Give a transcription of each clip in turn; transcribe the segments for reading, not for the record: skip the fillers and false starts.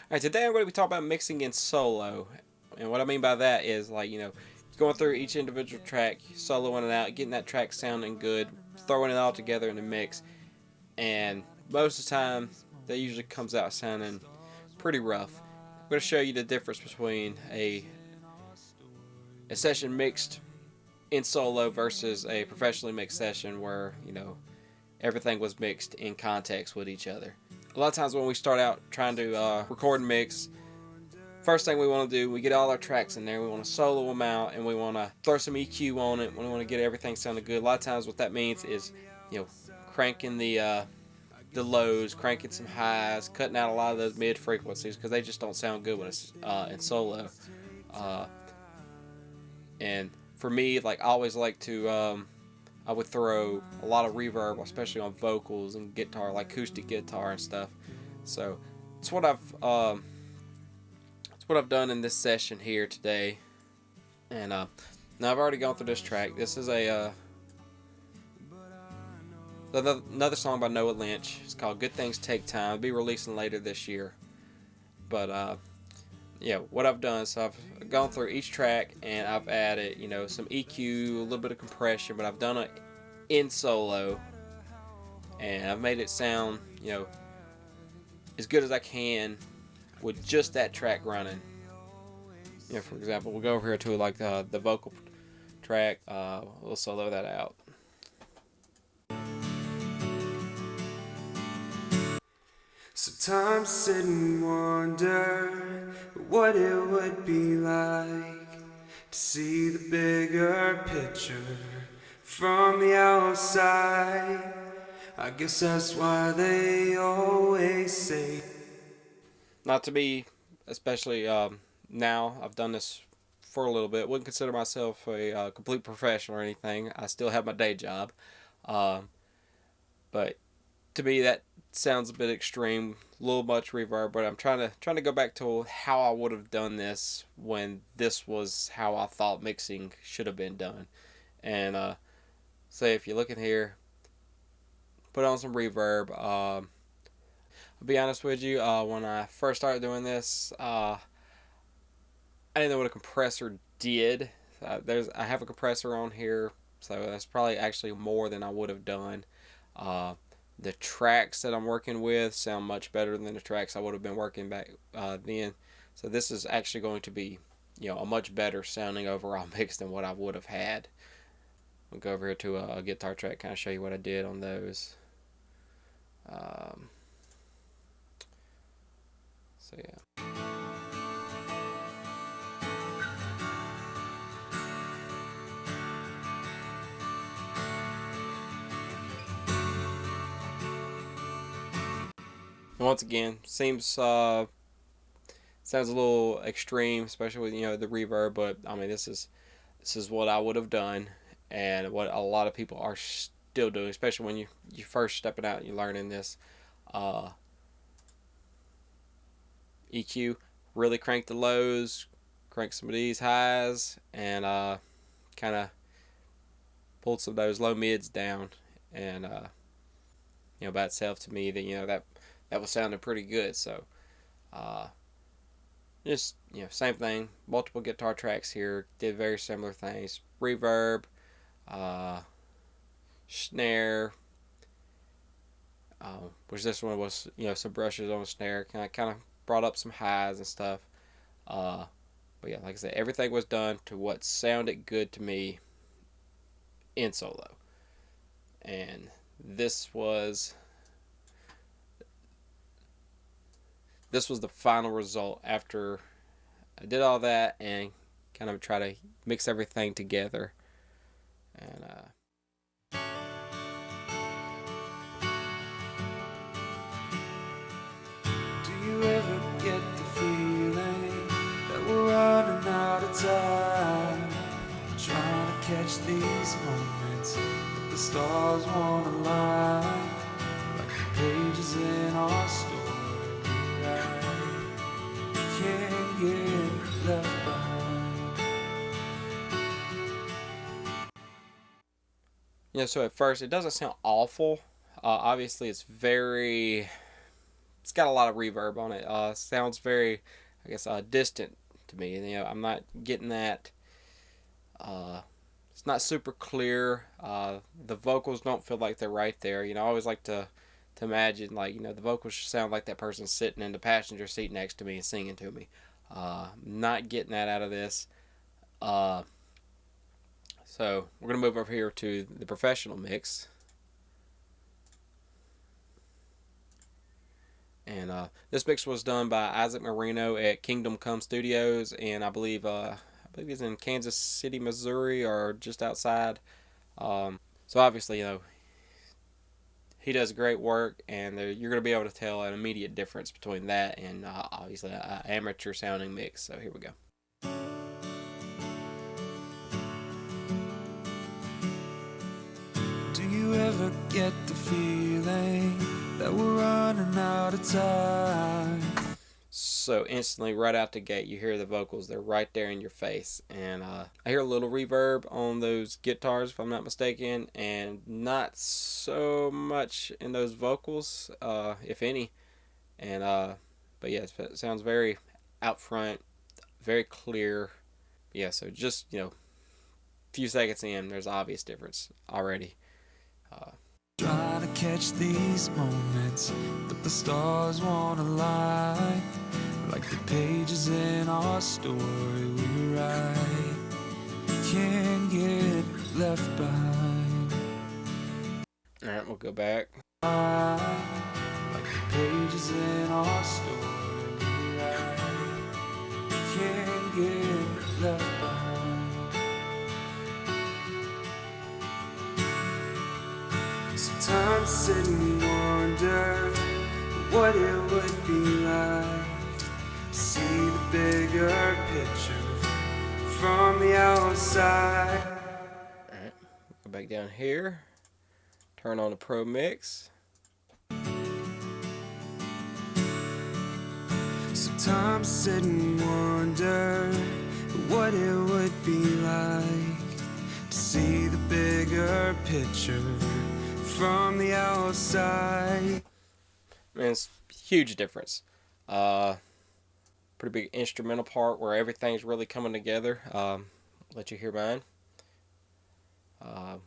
Alright, today I'm going to be talking about mixing in solo. And what I mean by that is, like, going through each individual track, soloing it out, getting that track sounding good, throwing it all together in a mix. And most of the time, that usually comes out sounding pretty rough. I'm going to show you the difference between a session mixed in solo versus a professionally mixed session where, everything was mixed in context with each other. A lot of times when we start out trying to record and mix, first thing we want to do, we get all our tracks in there, we want to solo them out, and we want to throw some EQ on it, we want to get everything sounding good. A lot of times what that means is, cranking the lows, cranking some highs, cutting out a lot of those mid frequencies because they just don't sound good when it's in solo. And for me, like, I always like to I would throw a lot of reverb, especially on vocals and guitar, like acoustic guitar and stuff. So it's what I've done in this session here today. And now I've already gone through this track. This is another song by Noah Lynch. It's called "Good Things Take Time." It'll be releasing later this year. But what I've done is I've gone through each track and I've added, some EQ, a little bit of compression, but I've done it in solo, and I've made it sound, as good as I can with just that track running. For example, we'll go over here to like the vocal track. We'll solo that out. Sometimes sit and wonder what it would be like to see the bigger picture from the outside. I guess that's why they always say. Not to be, especially now, I've done this for a little bit. Wouldn't consider myself a complete professional or anything. I still have my day job. But to me, that sounds a bit extreme, a little much reverb. But I'm trying to go back to how I would have done this when this was how I thought mixing should have been done. And say if you look in here, put on some reverb. I'll be honest with you. When I first started doing this, I didn't know what a compressor did. I have a compressor on here, so that's probably actually more than I would have done. The tracks that I'm working with sound much better than the tracks I would have been working back then. So this is actually going to be, a much better sounding overall mix than what I would have had. We'll go over here to a guitar track, kind of show you what I did on those. So yeah. And once again, sounds a little extreme, especially with the reverb. But I mean, this is what I would have done, and what a lot of people are still doing, especially when you first stepping out and you're learning this. EQ, really crank the lows, crank some of these highs, and kind of pulled some of those low mids down, and by itself, to me, that was sounding pretty good. So just same thing, multiple guitar tracks here, did very similar things. Reverb, snare, which this one was some brushes on the snare, kind of brought up some highs and stuff. But yeah, like I said, everything was done to what sounded good to me in solo. And this was the final result after I did all that and kind of try to mix everything together. And Do you ever get the feeling that we're running out of time? Trying to catch these moments that the stars wanna line, like the pages in our story. Can't get left behind. so at first it doesn't sound awful. Obviously, it's very it's got a lot of reverb on it. Sounds very, I guess, distant to me. You know, I'm not getting that. Uh, it's not super clear. The vocals don't feel like they're right there. You know, I always like to imagine, like, you know, the vocals should sound like that person sitting in the passenger seat next to me and singing to me. Not getting that out of this. Uh, so we're gonna move over here to the professional mix. And this mix was done by Isaac Moreno at Kingdom Come Studios, and I believe he's in Kansas City, Missouri, or just outside. So obviously, you know, he does great work, and you're going to be able to tell an immediate difference between that and obviously an amateur sounding mix. So here we go. Do you ever get the feeling that we're running out of time? So instantly, right out the gate, you hear the vocals. They're right there in your face. And I hear a little reverb on those guitars, if I'm not mistaken, and not so much in those vocals, if any. And but yeah, it sounds very out front, very clear. Yeah, so just, you know, a few seconds in, there's obvious difference already. Trying to catch these moments, but the stars won't align. Like the pages in our story we write can't get left behind. Alright, we'll go back. Like the pages in our story we write can't get left behind. Sometimes I sit and wonder what it would be like to see the bigger picture from the outside. Alright, go back down here. Turn on the Pro Mix. Sometimes I sit and wonder what it would be like to see the bigger picture from the outside. Man, it's a huge difference. Pretty big instrumental part where everything's really coming together. Let you hear mine. Alright.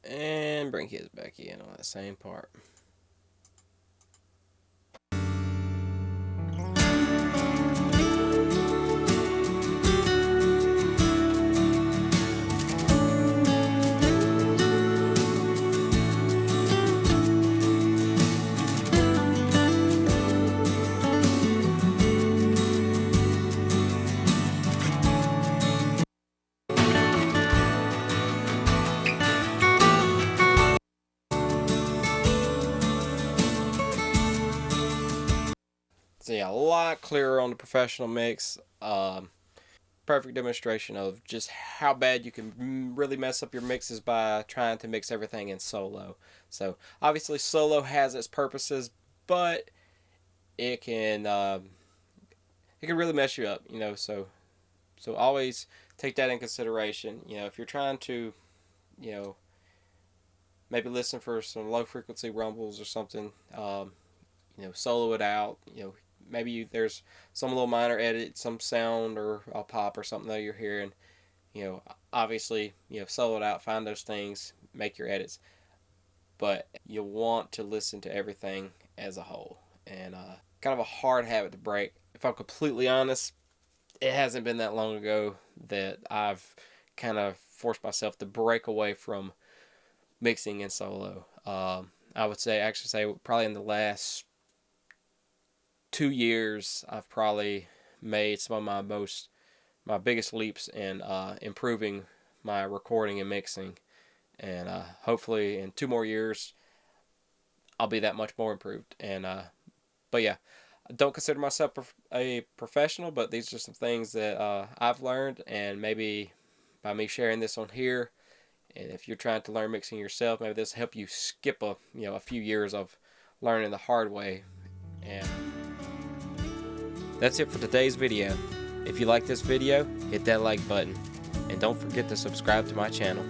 And bring his back in on that same part. So yeah, a lot clearer on the professional mix. Perfect demonstration of just how bad you can really mess up your mixes by trying to mix everything in solo. So obviously solo has its purposes, but it can really mess you up. You know, so always take that in consideration. You know, if you're trying to, you know, maybe listen for some low frequency rumbles or something. You know, solo it out. You know, maybe there's some little minor edit, some sound or a pop or something that you're hearing. You know, obviously, you know, solo it out, find those things, make your edits. But you want to listen to everything as a whole. And kind of a hard habit to break. If I'm completely honest, it hasn't been that long ago that I've kind of forced myself to break away from mixing in solo. I would actually say probably in the last 2 years, I've probably made some of my biggest leaps in improving my recording and mixing, and hopefully in 2 more years, I'll be that much more improved. And but yeah, I don't consider myself a professional, but these are some things that I've learned, and maybe by me sharing this on here, And if you're trying to learn mixing yourself, maybe this will help you skip a few years of learning the hard way. And that's it for today's video. If you like this video, hit that like button. And don't forget to subscribe to my channel.